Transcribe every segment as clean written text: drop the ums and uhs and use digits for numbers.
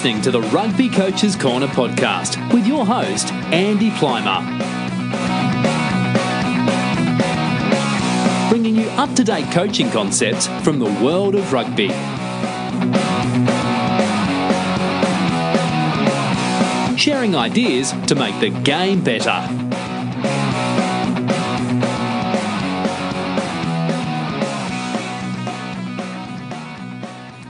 listening to the Rugby Coaches Corner podcast with your host, Andy Plymer. Bringing you up-to-date coaching concepts from the world of rugby. Sharing ideas to make the game better.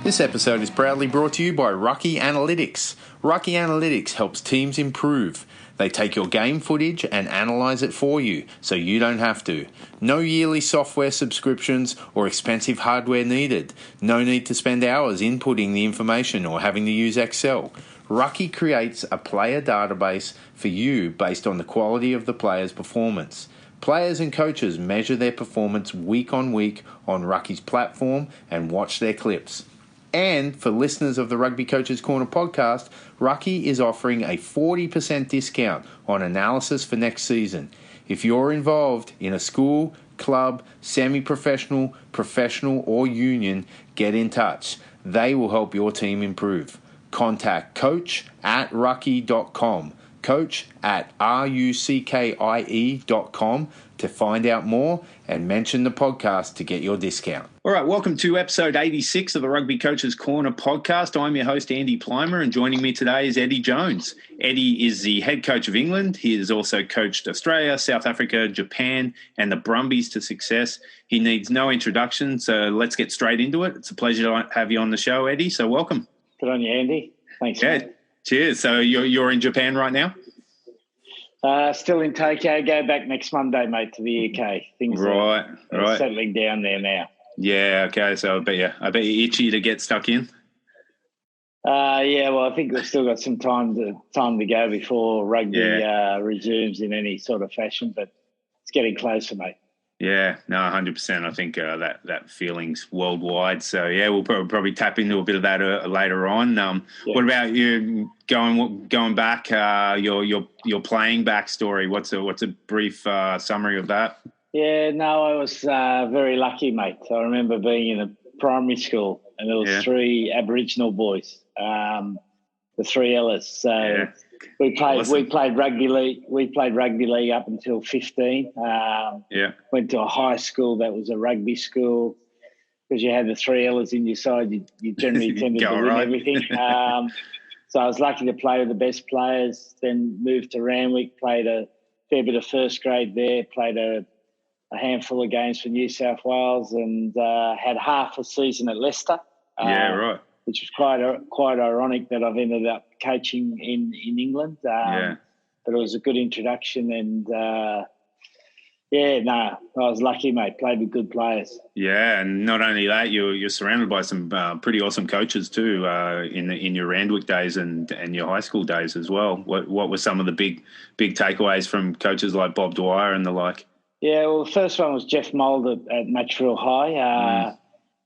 This episode is proudly brought to you by Rugby Analytics. Rugby Analytics helps teams improve. They take your game footage and analyse it for you, so you don't have to. No yearly software subscriptions or expensive hardware needed. No need to spend hours inputting the information or having to use Excel. Rugby creates a player database for you based on the quality of the player's performance. Players and coaches measure their performance week on week on Rugby's platform and watch their clips. And for listeners of the Rugby Coaches Corner podcast, Rugby is offering a 40% discount on analysis for next season. If you're involved in a school, club, semi-professional, professional or union, get in touch. They will help your team improve. Contact coach@rucky.com, coach@ruckie.com to find out more and mention the podcast to get your discount. All right, welcome to episode 86 of the Rugby Coaches Corner podcast. I'm your host, Andy Plymer, and joining me today is Eddie Jones. Eddie is the head coach of England. He has also coached Australia, South Africa, Japan, and the Brumbies to success. He needs no introduction, so let's get straight into it. It's a pleasure to have you on the show, Eddie, so welcome. Good on you, Andy. Thanks, Yeah, mate. cheers. So you're in Japan right now? Still in Tokyo. Go back next Monday, mate, to the UK. Things Right. are settling down there now. Yeah, okay. So I bet you're itchy to get stuck in. Yeah, well, I think we've still got some time to go before rugby resumes in any sort of fashion, but it's getting closer, mate. Yeah, no, 100%. I think that feeling's worldwide. So yeah, we'll probably tap into a bit of that later on. What about you going back? Your playing backstory. What's a brief summary of that? Yeah, no, I was very lucky, mate. I remember being in a primary school, and there was three Aboriginal boys, the three Ellas. So. Yeah. We played rugby league. We played rugby league up until 15. Went to a high school that was a rugby school because you had the three L's in your side. You generally tended to win everything. So I was lucky to play with the best players. Then moved to Randwick, played a fair bit of first grade there. Played a handful of games for New South Wales, and had half a season at Leicester. Which was quite ironic that I've ended up coaching in England. But it was a good introduction, and I was lucky, mate. Played with good players. Yeah, and not only that, you're surrounded by some pretty awesome coaches too in your Randwick days and your high school days as well. What were some of the big takeaways from coaches like Bob Dwyer and the like? Yeah, well, the first one was Jeff Mould at Matchville High.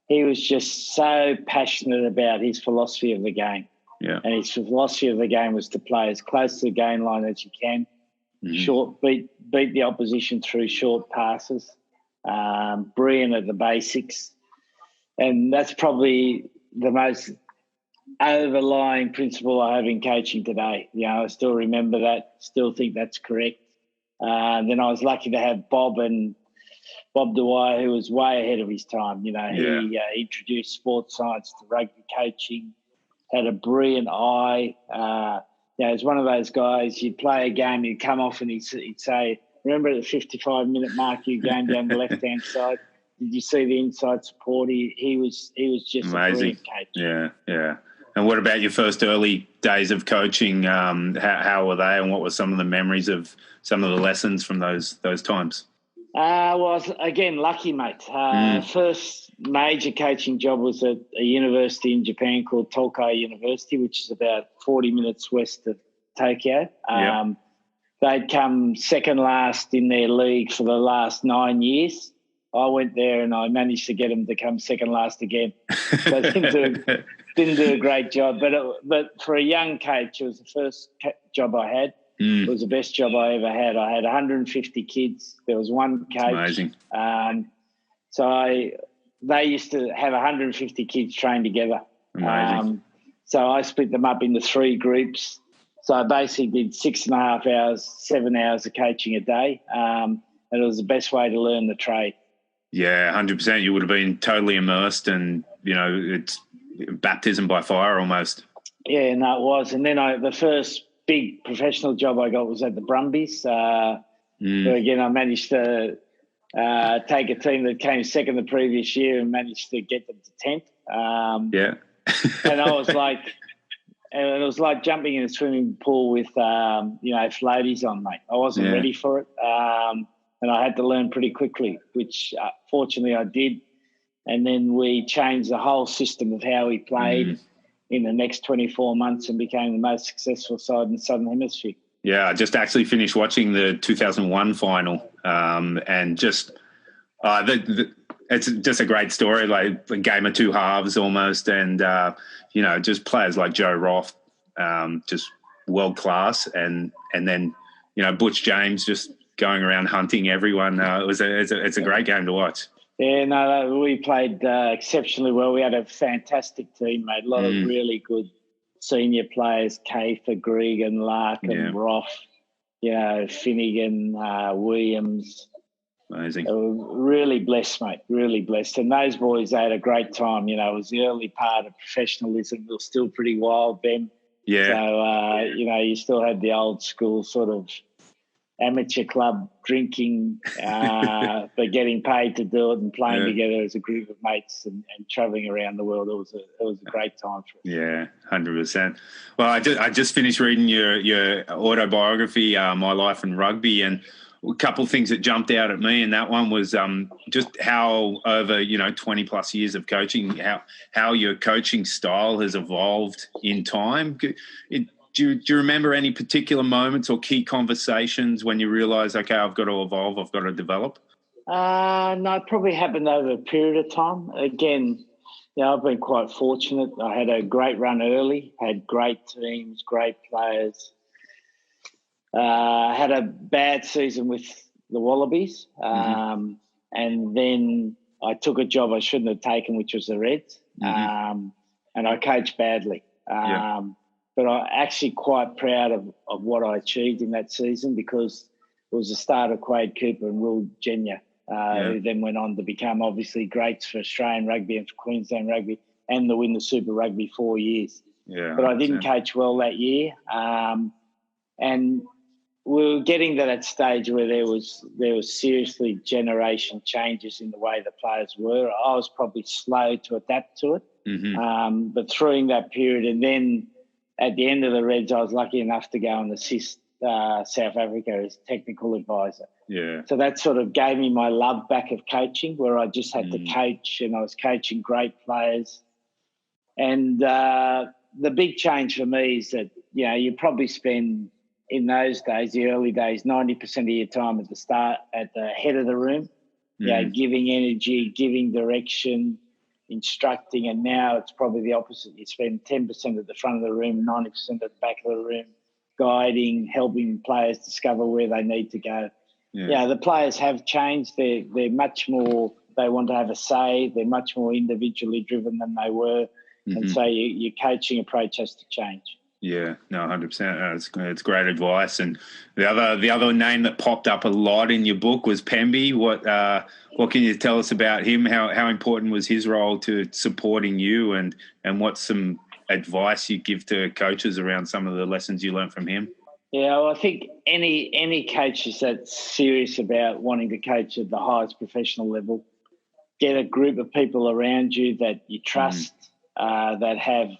He was just so passionate about his philosophy of the game. Yeah. And his philosophy of the game was to play as close to the game line as you can, short beat the opposition through short passes, brilliant at the basics. And that's probably the most overlying principle I have in coaching today. You know, I still remember that, still think that's correct. Then I was lucky to have Bob Dwyer, who was way ahead of his time. You know, he introduced sports science to rugby coaching, had a brilliant eye. He's one of those guys, you'd play a game, he'd come off and he'd say, remember at the 55-minute mark, you going down the left-hand side, did you see the inside support? He was just amazing. A brilliant coach. Yeah. And what about your first early days of coaching? How were they, and what were some of the memories of some of the lessons from those times? I was, again, lucky, mate. First major coaching job was at a university in Japan called Tokai University, which is about 40 minutes west of Tokyo. They'd come second last in their league for the last 9 years. I went there and I managed to get them to come second last again. So didn't do a great job. But for a young coach, it was the first job I had. It was the best job I ever had. I had 150 kids. There was one coach. Amazing. They used to have 150 kids trained together. Amazing. So I split them up into 3 groups. So I basically did 6.5 hours, 7 hours of coaching a day. And it was the best way to learn the trade. Yeah, 100%. You would have been totally immersed, and, it's baptism by fire almost. Yeah, no, it was. And then the first big professional job I got was at the Brumbies. So again, I managed to take a team that came second the previous year and managed to get them to 10th. Yeah. And I was like, and it was like jumping in a swimming pool with, floaties on, mate. I wasn't ready for it. And I had to learn pretty quickly, which fortunately I did. And then we changed the whole system of how we played in the next 24 months and became the most successful side in the Southern Hemisphere. Yeah, I just actually finished watching the 2001 final, and just it's just a great story, like a game of 2 halves almost, and just players like Joe Roth, just world class, and then Butch James just going around hunting everyone. It's a great game to watch. Yeah, no, we played exceptionally well. We had a fantastic team, mate. A lot of really good senior players, Kafer, Gregan, Larkin, Roth, Finnegan, Williams. Amazing. Really blessed, mate, really blessed. And those boys, they had a great time. It was the early part of professionalism. We were still pretty wild then. Yeah. So, you still had the old school sort of amateur club drinking, but getting paid to do it and playing together as a group of mates and travelling around the world. It was a great time for us. Yeah, 100%. Well, I just finished reading your autobiography, My Life in Rugby, and a couple of things that jumped out at me, and that one was just how over 20 plus years of coaching, how your coaching style has evolved in time. Do you remember any particular moments or key conversations when you realise, okay, I've got to evolve, I've got to develop? No, it probably happened over a period of time. Again, I've been quite fortunate. I had a great run early, had great teams, great players. Had a bad season with the Wallabies, and then I took a job I shouldn't have taken, which was the Reds, and I coached badly. But I'm actually quite proud of what I achieved in that season, because it was the start of Quade Cooper and Will Jenya, who then went on to become obviously greats for Australian rugby and for Queensland rugby, and to win the Super Rugby 4 years. Yeah, but I didn't coach well that year, and we were getting to that stage where there was seriously generation changes in the way the players were. I was probably slow to adapt to it, but through that period, and then at the end of the Reds, I was lucky enough to go and assist South Africa as technical advisor. Yeah. So that sort of gave me my love back of coaching, where I just had to coach, and I was coaching great players. And the big change for me is that, you probably spend, in those days, the early days, 90% of your time at the start, at the head of the room, giving energy, giving direction, instructing, and now it's probably the opposite. You spend 10% at the front of the room, 90% at the back of the room, guiding, helping players discover where they need to go. Yeah, the players have changed. They're much more, they want to have a say. They're much more individually driven than they were. And so your coaching approach has to change. Yeah, no, 100%. It's great advice. And the other name that popped up a lot in your book was Pemby. What can you tell us about him? How important was his role to supporting you, and what's some advice you give to coaches around some of the lessons you learned from him? Yeah, well, I think any coaches that's serious about wanting to coach at the highest professional level, get a group of people around you that you trust, that have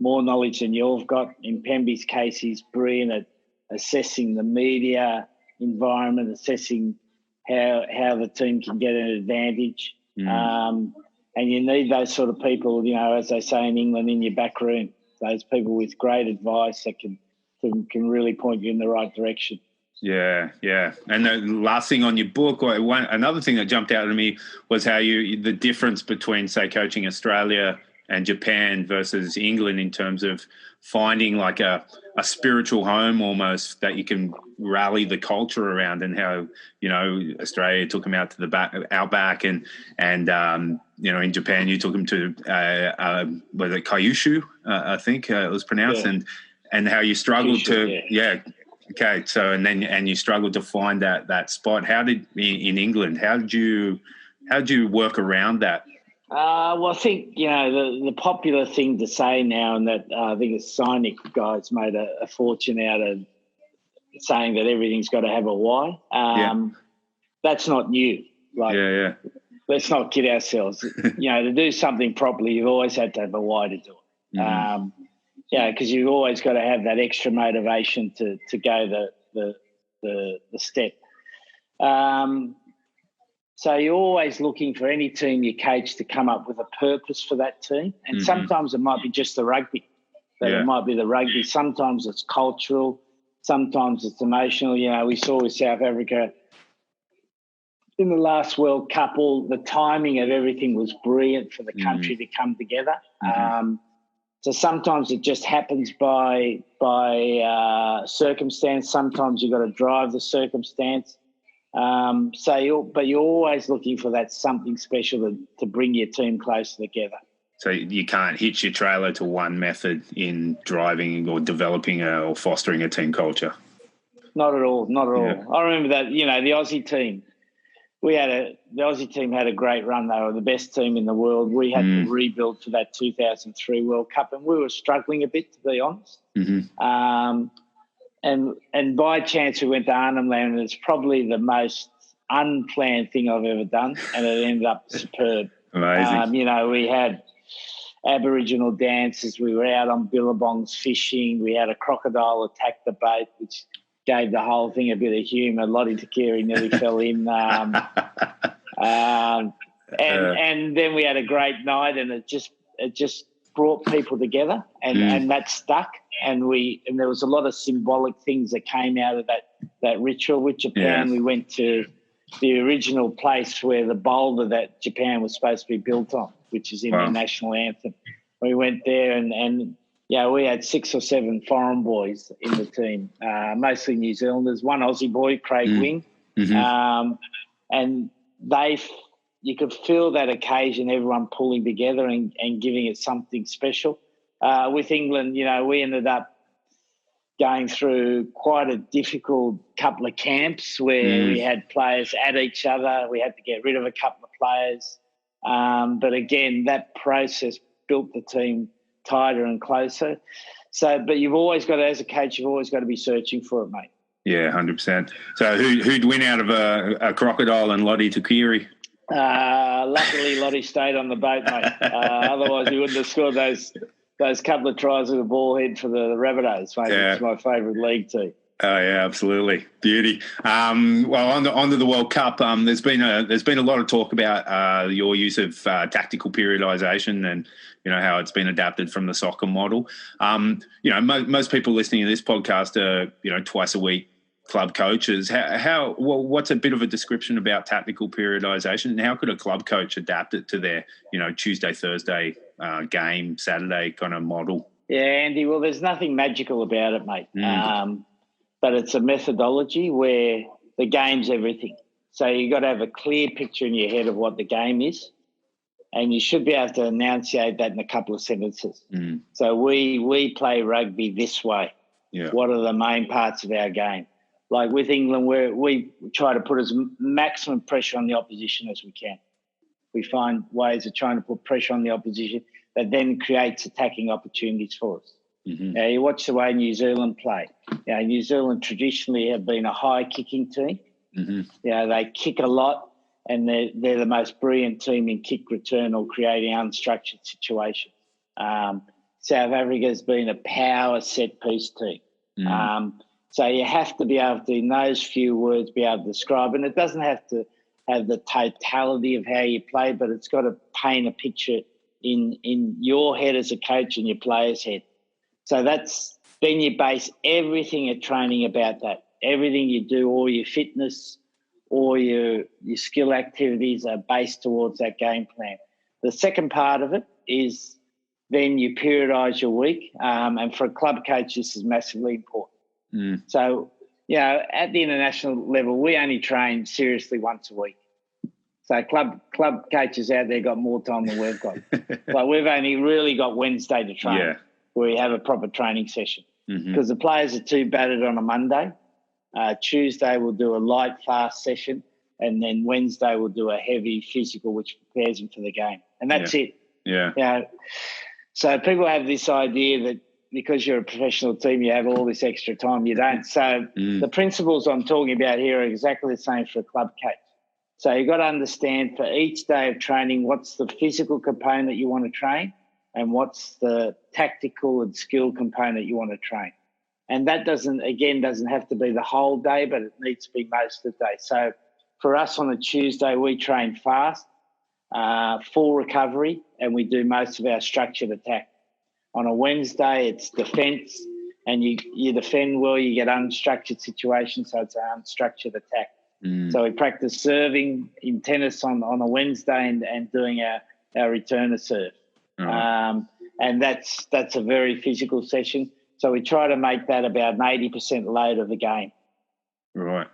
more knowledge than you've got. In Pemby's case, he's brilliant at assessing the media environment, assessing how the team can get an advantage. And you need those sort of people, as they say in England, in your back room, those people with great advice that can really point you in the right direction. Yeah. And the last thing on your book, another thing that jumped out at me was how the difference between, say, coaching Australia and Japan versus England in terms of finding like a spiritual home almost that you can rally the culture around, and how, Australia took them out to the outback, and in Japan you took them to was it Kyushu, I think it was pronounced, and how you struggled okay, so and you struggled to find that spot. How did in England? How did you work around that? Well, I think, the popular thing to say now, and that I think the Cynic guys made a fortune out of saying that everything's got to have a why. That's not new. Let's not kid ourselves. To do something properly, you've always had to have a why to do it. Because you've always got to have that extra motivation to go the step. So you're always looking for any team you coach to come up with a purpose for that team. And sometimes it might be just the rugby. It might be the rugby. Sometimes it's cultural. Sometimes it's emotional. We saw with South Africa in the last World Cup, the timing of everything was brilliant for the country to come together. So sometimes it just happens by circumstance. Sometimes you've got to drive the circumstance. But you're always looking for that something special to bring your team closer together. So you can't hitch your trailer to one method in driving or developing or fostering a team culture. Not at all. I remember that, the Aussie team. The Aussie team had a great run. They were the best team in the world. We had to rebuild for that 2003 World Cup, and we were struggling a bit, to be honest. And by chance we went to Arnhem Land, and it's probably the most unplanned thing I've ever done, and it ended up superb. Amazing. We had Aboriginal dances. We were out on billabongs fishing. We had a crocodile attack the boat, which gave the whole thing a bit of humour. Lottie Takiri nearly fell in. And then we had a great night, and it just brought people together, and that stuck. And there was a lot of symbolic things that came out of that ritual. With Japan, we went to the original place where the boulder that Japan was supposed to be built on, which is in their national anthem. We went there, and we had 6 or 7 foreign boys in the team, mostly New Zealanders, one Aussie boy, Craig Wing. And you could feel that occasion, everyone pulling together and giving it something special. With England, we ended up going through quite a difficult couple of camps where we had players at each other. We had to get rid of a couple of players. But again, that process built the team tighter and closer. But you've always got to, as a coach, you've always got to be searching for it, mate. Yeah, 100%. So who'd win out of a crocodile and Lottie Takiri? Luckily, Lottie stayed on the boat, mate. Otherwise, we wouldn't have scored those couple of tries with the ball head for the Rabbitohs, mate. Yeah. It's my favourite league team. Oh yeah, absolutely, beauty. Well, on to the World Cup. There's been a lot of talk about your use of tactical periodisation, and how it's been adapted from the soccer model. Most people listening to this podcast are twice a week club coaches. What's a bit of a description about tactical periodisation, and how could a club coach adapt it to their Tuesday, Thursday game, Saturday kind of model? Yeah, Andy. Well, there's nothing magical about it, mate. But it's a methodology where the game's everything. So you've got to have a clear picture in your head of what the game is, and you should be able to enunciate that in a couple of sentences. So we play rugby this way. Yeah. What are the main parts of our game? Like with England, we try to put as maximum pressure on the opposition as we can. We find ways of trying to put pressure on the opposition that then creates attacking opportunities for us. Now, you watch the way New Zealand play. New Zealand traditionally have been a high-kicking team. They kick a lot, and they're the most brilliant team in kick return or creating unstructured situations. South Africa has been a power set-piece team. So you have to be able to, in those few words, be able to describe. And it doesn't have to have the totality of how you play, but it's got to paint a picture in your head as a coach and your player's head. So then you base everything at training about that. Everything you do, all your fitness, all your skill activities are based towards that game plan. The second part of it is then you periodise your week. And for a club coach, this is massively important. So, at the international level, we only train seriously once a week. So club coaches out there got more time than we've got. Like we've only really got Wednesday to train, where we have a proper training session. Because the players are too battered on a Monday. Tuesday we'll do a light, fast session, and then Wednesday we'll do a heavy physical, which prepares them for the game. And that's it. Yeah. So people have this idea that because you're a professional team, you have all this extra time. You don't. So the principles I'm talking about here are exactly the same for a club coach. So you've got to understand for each day of training, what's the physical component you want to train and what's the tactical and skill component you want to train. And that doesn't have to be the whole day, but it needs to be most of the day. So for us on a Tuesday, we train fast, full recovery, and we do most of our structured attack. On a Wednesday, it's defence, and you defend well, you get unstructured situations, so it's an unstructured attack. So we practice serving in tennis on a Wednesday and doing our return to serve. And that's a very physical session. So we try to make that about an 80% load of the game. Right.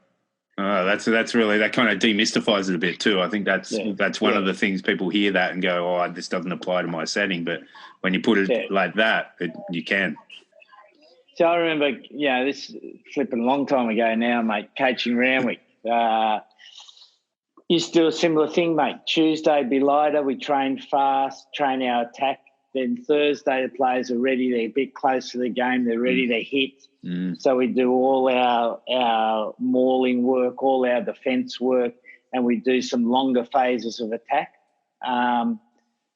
That's really, that kind of demystifies it a bit too. I think that's one of the things people hear that and go, oh, this doesn't apply to my setting. But when you put it like that, you can. So I remember, this flipping a long time ago now, mate, coaching Randwick. Used to do a similar thing, mate. Tuesday be lighter, we train fast, train our attack. Then Thursday the players are ready, they're a bit close to the game, they're ready to hit. So we do all our mauling work, all our defence work, and we do some longer phases of attack.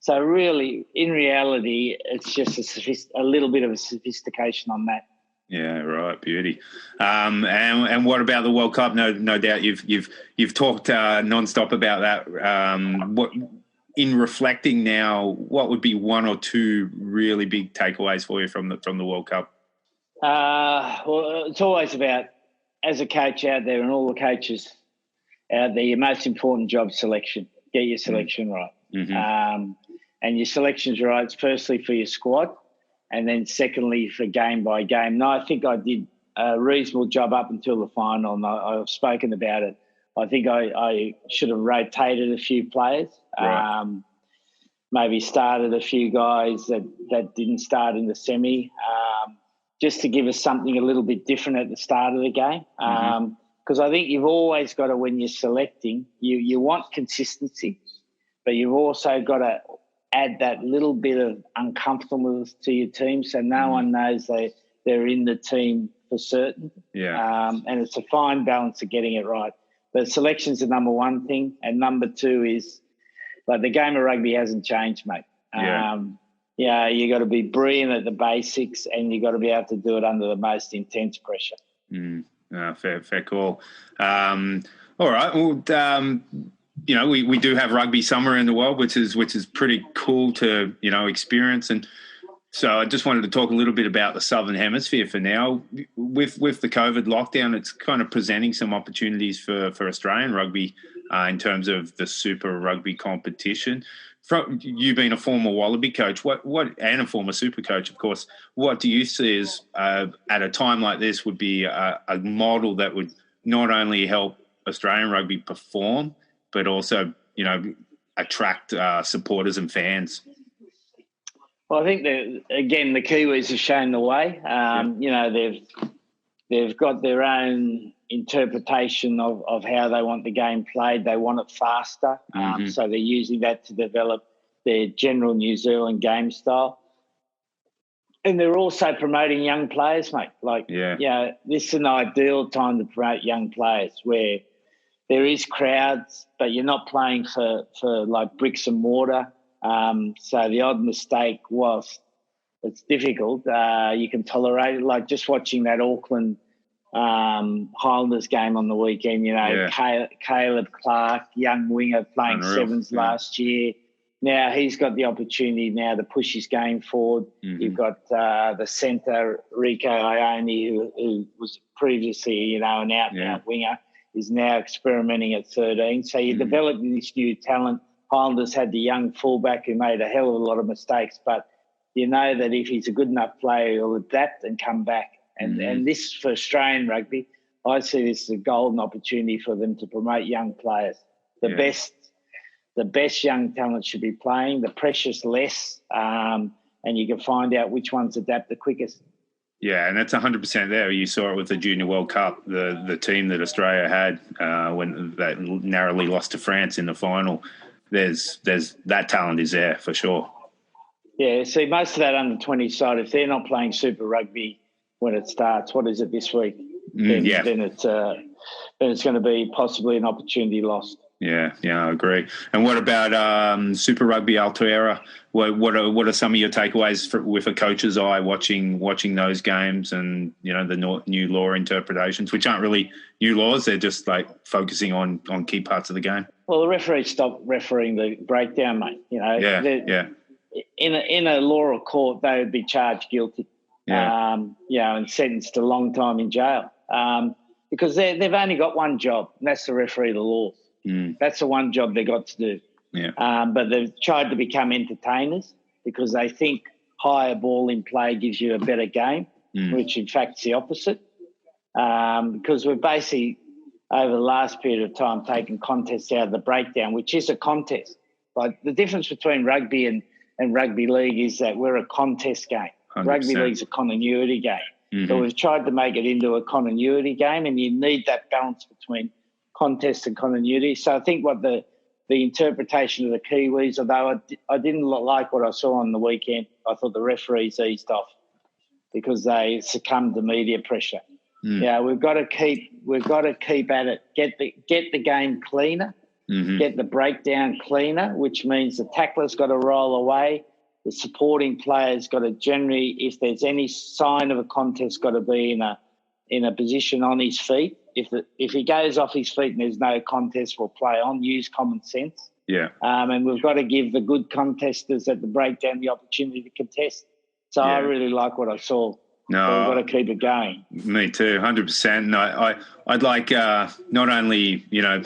So really, in reality, it's just a little bit of a sophistication on that. Yeah, right, beauty. And what about the World Cup? No doubt you've talked nonstop about that. What in reflecting now, what would be one or two really big takeaways for you from the World Cup? Well, it's always about, as a coach out there and all the coaches out there, your most important job selection. Get your selection right. And your selection's right. It's firstly for your squad, and then secondly for game by game. No, I think I did a reasonable job up until the final, and I've spoken about it. I think I should have rotated a few players, maybe started a few guys that didn't start in the semi, just to give us something a little bit different at the start of the game. Because I think you've always got to, when you're selecting, you want consistency, but you've also got to add that little bit of uncomfortableness to your team so no one knows they're in the team for certain. And it's a fine balance of getting it right. But selection's the number one thing, and number two is, like, the game of rugby hasn't changed, mate. You got to be brilliant at the basics, and you got to be able to do it under the most intense pressure. Fair call. All right. Well, we do have rugby summer in the world, which is pretty cool to experience. And so I just wanted to talk a little bit about the Southern Hemisphere for now. With the COVID lockdown, it's kind of presenting some opportunities for Australian rugby in terms of the Super Rugby competition. From you being a former Wallaby coach, and a former Super coach, of course, what do you see as at a time like this would be a model that would not only help Australian rugby perform, but also attract supporters and fans? Well, I think the Kiwis have shown the way. They've got their own interpretation of how they want the game played. They want it faster, so they're using that to develop their general New Zealand game style. And they're also promoting young players, mate. This is an ideal time to promote young players where there is crowds, but you're not playing for like bricks and mortar. So the odd mistake, whilst it's difficult, you can tolerate it. Like just watching that Auckland Highlanders game on the weekend, Caleb Clark, young winger playing sevens last year. Now he's got the opportunity now to push his game forward. You've got the centre, Rico Ione, who was previously, an out-and-out winger, is now experimenting at 13. So you're developing this new talent. Highlanders had the young fullback who made a hell of a lot of mistakes, but you know that if he's a good enough player, he'll adapt and come back. And this, for Australian rugby, I see this as a golden opportunity for them to promote young players. The best young talent should be playing, the precious less, and you can find out which ones adapt the quickest. Yeah, and that's 100% there. You saw it with the Junior World Cup, the team that Australia had when they narrowly lost to France in the final. There's that talent is there for sure. Yeah, see, most of that under-20 side, if they're not playing Super Rugby when it starts, what is it this week? Then it's going to be possibly an opportunity lost. Yeah, I agree. And what about Super Rugby Aotearoa? What are some of your takeaways with a coach's eye watching those games and, you know, the new law interpretations, which aren't really new laws, they're just like focusing on key parts of the game? Well, the referee stopped refereeing the breakdown, mate. You know, in a law or court, they would be charged guilty, and sentenced to a long time in jail, because they've only got one job, and that's to referee the laws. That's the one job they got to do. Yeah. But they've tried to become entertainers because they think higher ball in play gives you a better game, which in fact is the opposite. Because we've basically, over the last period of time, taken contests out of the breakdown, which is a contest. Like the difference between rugby and rugby league is that we're a contest game. 100%. Rugby league's a continuity game. So we've tried to make it into a continuity game, and you need that balance between contest and continuity. So I think what the interpretation of the Kiwis, although I didn't like what I saw on the weekend, I thought the referees eased off because they succumbed to media pressure. Yeah, we've got to keep at it. Get the game cleaner, get the breakdown cleaner, which means the tackler's got to roll away. The supporting player's got to generally, if there's any sign of a contest, got to be in a position on his feet. If he goes off his feet and there's no contest, we'll play on. Use common sense. Yeah. And we've got to give the good contesters at the breakdown the opportunity to contest. So I really like what I saw. No, so we've got to keep it going. Me too, 100%. No, I'd like not only, you know,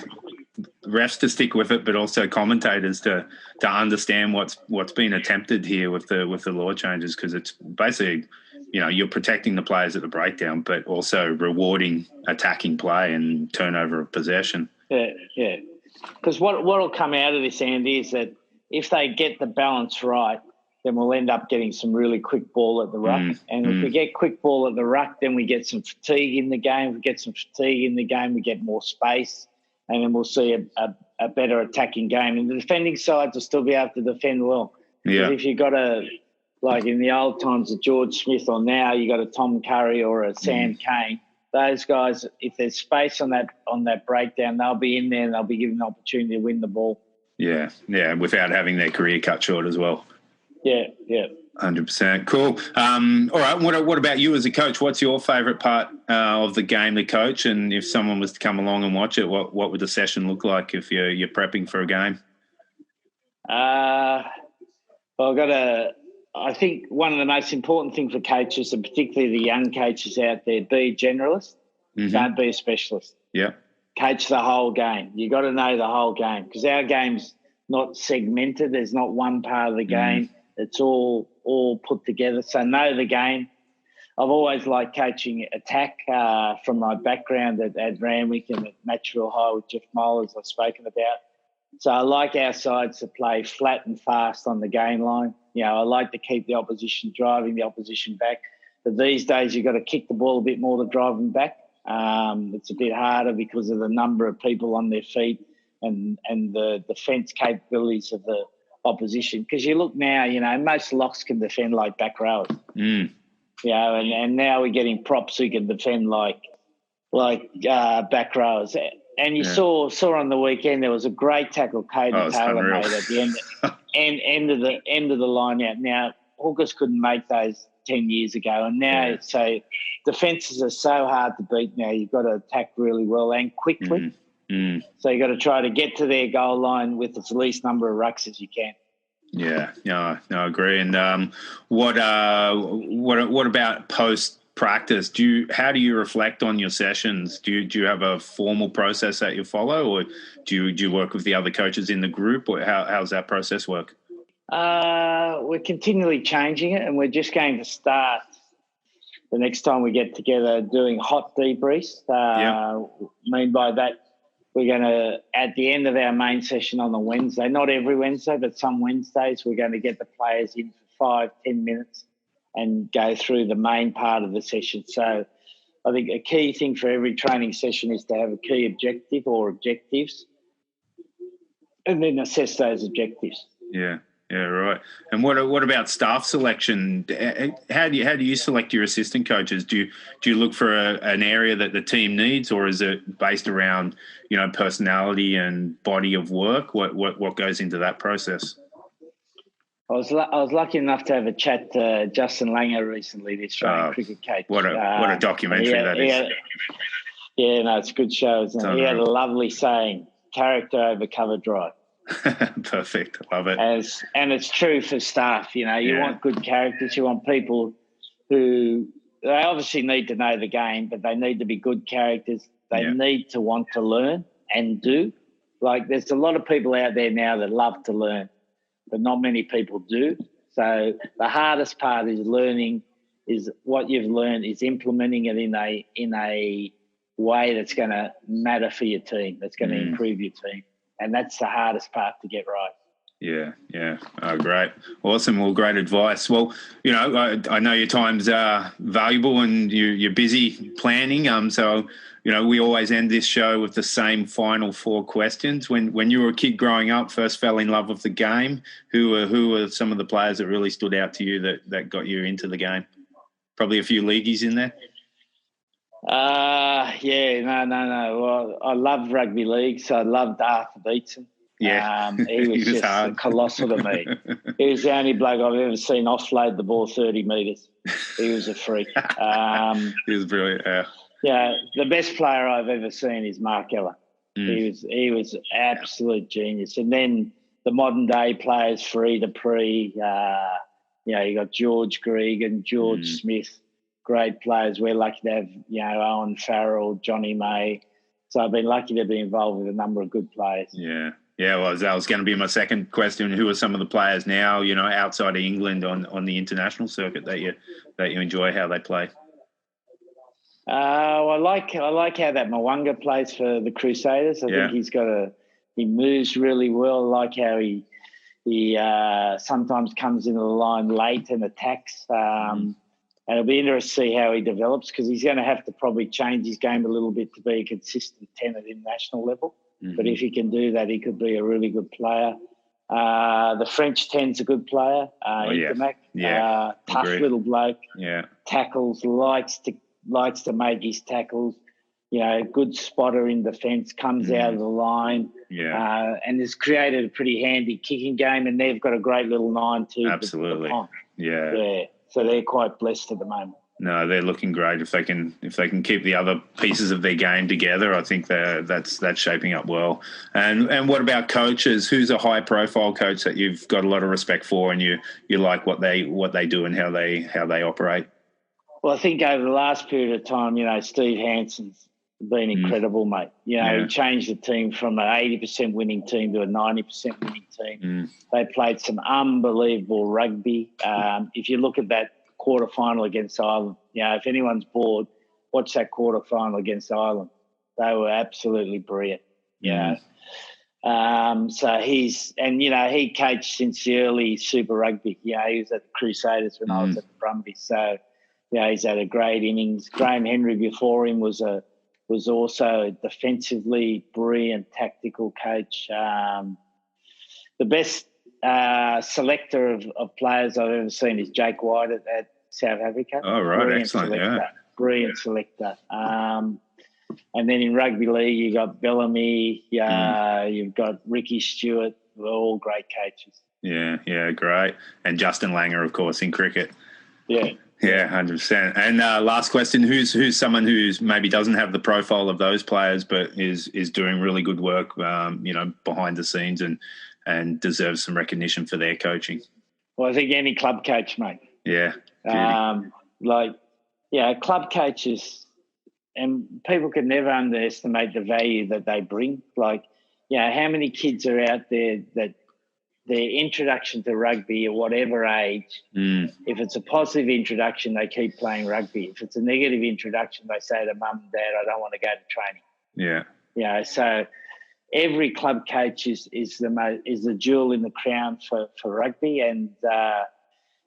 refs to stick with it, but also commentators to understand what's been attempted here with the law changes, because it's basically, you know, you're protecting the players at the breakdown, but also rewarding attacking play and turnover of possession. Yeah. Because what will come out of this, Andy, is that if they get the balance right, then we'll end up getting some really quick ball at the ruck. And if we get quick ball at the ruck, then we get some fatigue in the game. If we get some fatigue in the game, we get more space, and then we'll see a better attacking game. And the defending sides will still be able to defend well. Yeah. If you've got like in the old times, a George Smith, or now you got a Tom Curry or a Sam Kane, those guys, if there's space on that breakdown, they'll be in there and they'll be given an opportunity to win the ball. Yeah, without having their career cut short as well. Yeah. 100%. Cool. All right, what about you as a coach? What's your favourite part of the game to coach? And if someone was to come along and watch it, what would the session look like if you're prepping for a game? I think one of the most important things for coaches, and particularly the young coaches out there, be a generalist. Don't be a specialist. Yeah. Coach the whole game. You got to know the whole game, because our game's not segmented. There's not one part of the game. It's all put together. So know the game. I've always liked coaching attack from my background at Randwick and at Matchville High with Jeff Moll, as I've spoken about. So I like our sides to play flat and fast on the game line. You know, I like to keep the opposition driving the opposition back. But these days you've got to kick the ball a bit more to drive them back. It's a bit harder because of the number of people on their feet and the defence capabilities of the opposition. Because you look now, you know, most locks can defend like back rowers. You know, and now we're getting props who can defend like back rowers. And you saw on the weekend there was a great tackle Caden Taylor made at the end of the line out. Now hookers couldn't make those 10 years ago, and now so defences are so hard to beat now. You've got to attack really well and quickly. So you've got to try to get to their goal line with the least number of rucks as you can. I agree. And what about post practice? How do you reflect on your sessions? Do you have a formal process that you follow, or do you work with the other coaches in the group, or how's that process work? We're continually changing it, and we're just going to start the next time we get together doing hot debriefs. Mean by that, we're going to, at the end of our main session on the Wednesday, not every Wednesday, but some Wednesdays, we're going to get the players in for 5-10 minutes and go through the main part of the session. So I think a key thing for every training session is to have a key objective or objectives and then assess those objectives. Yeah. Yeah, right. And what about staff selection? How do you select your assistant coaches? Do you look for an area that the team needs, or is it based around personality and body of work? What goes into that process? I was lucky enough to have a chat to Justin Langer recently, the Australian cricket coach. What a documentary that is. It's a good show, isn't it? He had a lovely saying: "Character over cover drive." Perfect. Love it. And it's true for staff. You want good characters. You want people who, they obviously need to know the game, but they need to be good characters. They need to want to learn and do. Like, there's a lot of people out there now that love to learn, but not many people do. So the hardest part is learning, is what you've learned is implementing it in a way that's going to matter for your team, that's going to improve your team. And that's the hardest part to get right. Yeah. Oh, great. Awesome. Well, great advice. Well, I know your time's valuable and you're busy planning. So, we always end this show with the same final 4 questions. When you were a kid growing up, first fell in love with the game, who were some of the players that really stood out to you that got you into the game? Probably a few leagueies in there. No. Well, I loved rugby league, so I loved Arthur Beetson. Yeah, he was just hard. Colossal to me. He was the only bloke I've ever seen offload the ball 30 metres. He was a freak. He was brilliant. Yeah, the best player I've ever seen is Mark Ella. He was absolute genius. And then the modern day players, Free Dupree, you got George Gregan, George Smith. Great players. We're lucky to have, Owen Farrell, Johnny May. So I've been lucky to be involved with a number of good players. Yeah. Well, that was going to be my second question. Who are some of the players now, outside of England on the international circuit that you enjoy how they play? I like how that Mwanga plays for the Crusaders. I think he moves really well. I like how he sometimes comes into the line late and attacks. And it'll be interesting to see how he develops, because he's going to have to probably change his game a little bit to be a consistent 10 at international level. But if he can do that, he could be a really good player. The French 10's a good player. Intermac, tough little bloke. Yeah, tackles, likes to make his tackles. Good spotter in defence, comes out of the line. Yeah, and has created a pretty handy kicking game. And they've got a great little 9 too. Absolutely. Yeah. So they're quite blessed at the moment. No, they're looking great. If they can keep the other pieces of their game together, I think that's shaping up well. And what about coaches? Who's a high profile coach that you've got a lot of respect for, and you like what they do and how they operate? Well, I think over the last period of time, Steve Hansen's been incredible, mate. He changed the team from an 80% winning team to a 90% winning team. They played some unbelievable rugby. If you look at that quarterfinal against Ireland, if anyone's bored, watch that quarterfinal against Ireland. They were absolutely brilliant. So he coached since the early Super Rugby. He was at the Crusaders when I was at the Brumbies. So he's had a great innings. Graham Henry before him was also a defensively brilliant tactical coach. The best selector of players I've ever seen is Jake White at South Africa. Oh, right. Brilliant excellent, selector. Brilliant selector. And then in rugby league, you got Bellamy, you've got Ricky Stewart, who are all great coaches. Yeah, great. And Justin Langer, of course, in cricket. Yeah. Yeah, 100%. And last question, who's someone who's maybe doesn't have the profile of those players but is doing really good work, behind the scenes and deserves some recognition for their coaching? Well, I think any club coach, mate. Yeah. Club coaches, and people can never underestimate the value that they bring. How many kids are out there that their introduction to rugby at whatever age, if it's a positive introduction, they keep playing rugby. If it's a negative introduction, they say to mum and dad, I don't want to go to training. Yeah. You know, so every club coach is the jewel in the crown for rugby. And,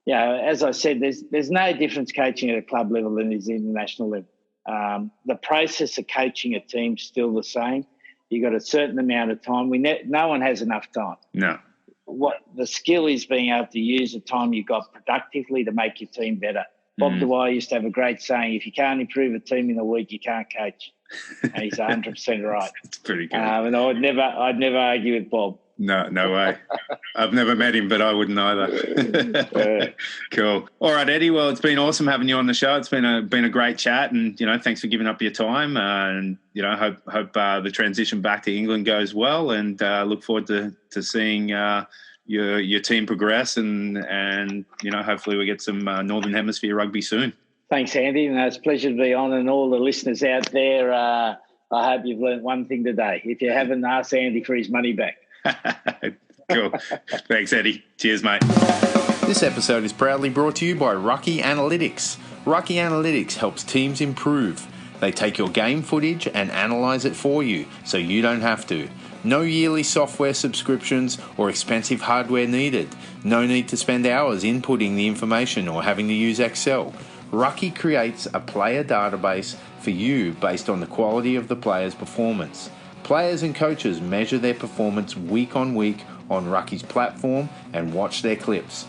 you know, as I said, there's no difference coaching at a club level than is international level. The process of coaching a team's still the same. You've got a certain amount of time. No one has enough time. No. What the skill is being able to use the time you've got productively to make your team better. Bob Dwyer used to have a great saying, if you can't improve a team in a week, you can't coach. And he's 100% right. It's pretty good. And I'd never argue with Bob. No way. I've never met him, but I wouldn't either. Cool. All right, Eddie. Well, it's been awesome having you on the show. It's been a great chat, and you know, thanks for giving up your time. And you know, hope the transition back to England goes well, and look forward to seeing your team progress, and you know, hopefully we get some Northern Hemisphere rugby soon. Thanks, Andy. And it's a pleasure to be on, and all the listeners out there. I hope you've learned one thing today. If you haven't, ask Andy for his money back. Cool. Thanks, Eddie. Cheers, mate. This episode is proudly brought to you by Rugby Analytics. Rugby Analytics helps teams improve. They take your game footage and analyse it for you, so you don't have to. No yearly software subscriptions or expensive hardware needed. No need to spend hours inputting the information or having to use Excel. Rucky creates a player database for you based on the quality of the player's performance. Players and coaches measure their performance week on week on Rucky's platform and watch their clips.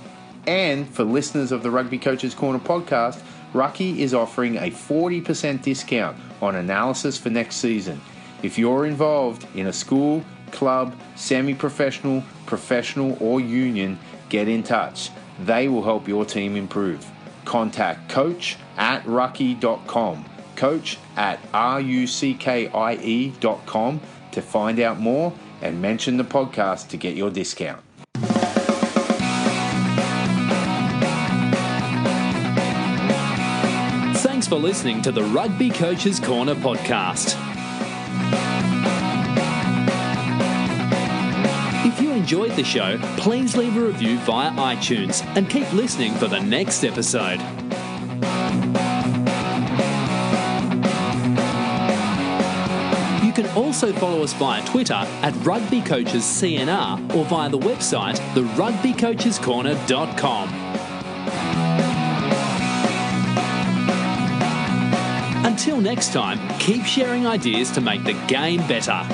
And for listeners of the Rugby Coaches Corner podcast, Rucky is offering a 40% discount on analysis for next season. If you're involved in a school, club, semi-professional, professional or union, get in touch. They will help your team improve. Contact coach@rucky.com. coach@ruckie.com to find out more and mention the podcast to get your discount. Thanks for listening to the Rugby Coaches Corner podcast. If you enjoyed the show, please leave a review via iTunes and keep listening for the next episode. You can also follow us via Twitter at RugbyCoachesCNR or via the website therugbycoachescorner.com. Until next time, keep sharing ideas to make the game better.